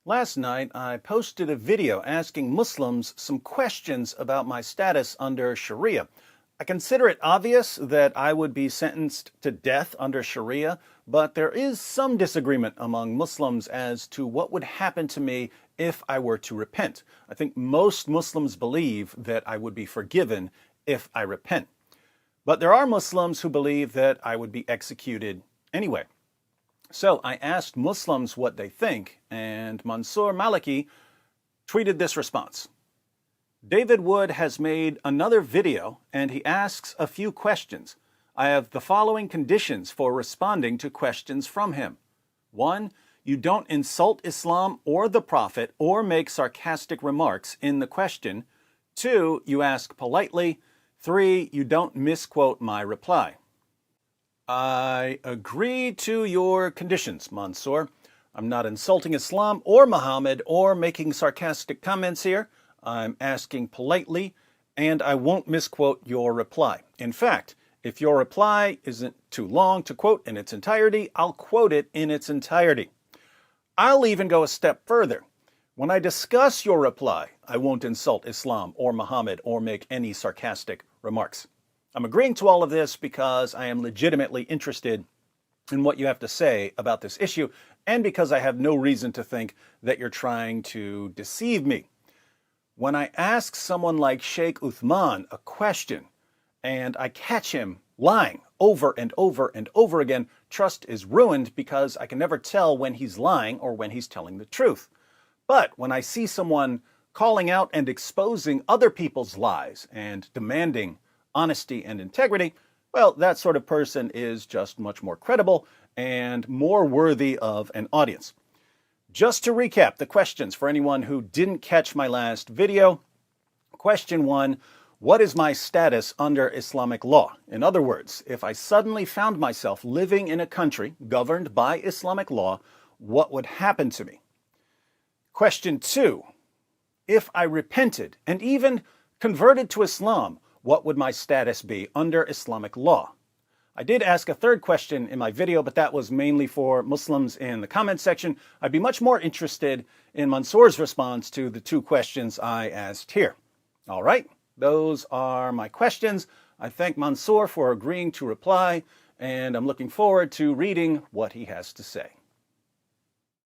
Last night, I posted a video asking Muslims some questions about my status under Sharia. I consider it obvious that I would be sentenced to death under Sharia, but there is some disagreement among Muslims as to what would happen to me if I were to repent. I think most Muslims believe that I would be forgiven if I repent. But there are Muslims who believe that I would be executed anyway. So I asked Muslims what they think, and Mansur Maliki tweeted this response. David Wood has made another video, and he asks a few questions. I have the following conditions for responding to questions from him. 1. You don't insult Islam or the Prophet or make sarcastic remarks in the question. 2. You ask politely. 3. You don't misquote my reply. I agree to your conditions, Mansur. I'm not insulting Islam or Muhammad or making sarcastic comments here. I'm asking politely, and I won't misquote your reply. In fact, if your reply isn't too long to quote in its entirety, I'll quote it in its entirety. I'll even go a step further. When I discuss your reply, I won't insult Islam or Muhammad or make any sarcastic remarks. I'm agreeing to all of this because I am legitimately interested in what you have to say about this issue, and because I have no reason to think that you're trying to deceive me. When I ask someone like Sheikh Uthman a question, and I catch him lying over and over and over again, trust is ruined because I can never tell when he's lying or when he's telling the truth. But when I see someone calling out and exposing other people's lies and demanding honesty and integrity, well, that sort of person is just much more credible and more worthy of an audience. Just to recap the questions for anyone who didn't catch my last video. Question 1, what is my status under Islamic law? In other words, if I suddenly found myself living in a country governed by Islamic law, what would happen to me? Question 2, if I repented and even converted to Islam, what would my status be under Islamic law? I did ask a third question in my video, but that was mainly for Muslims in the comment section. I'd be much more interested in Mansur's response to the 2 questions I asked here. All right, those are my questions. I thank Mansur for agreeing to reply, and I'm looking forward to reading what he has to say.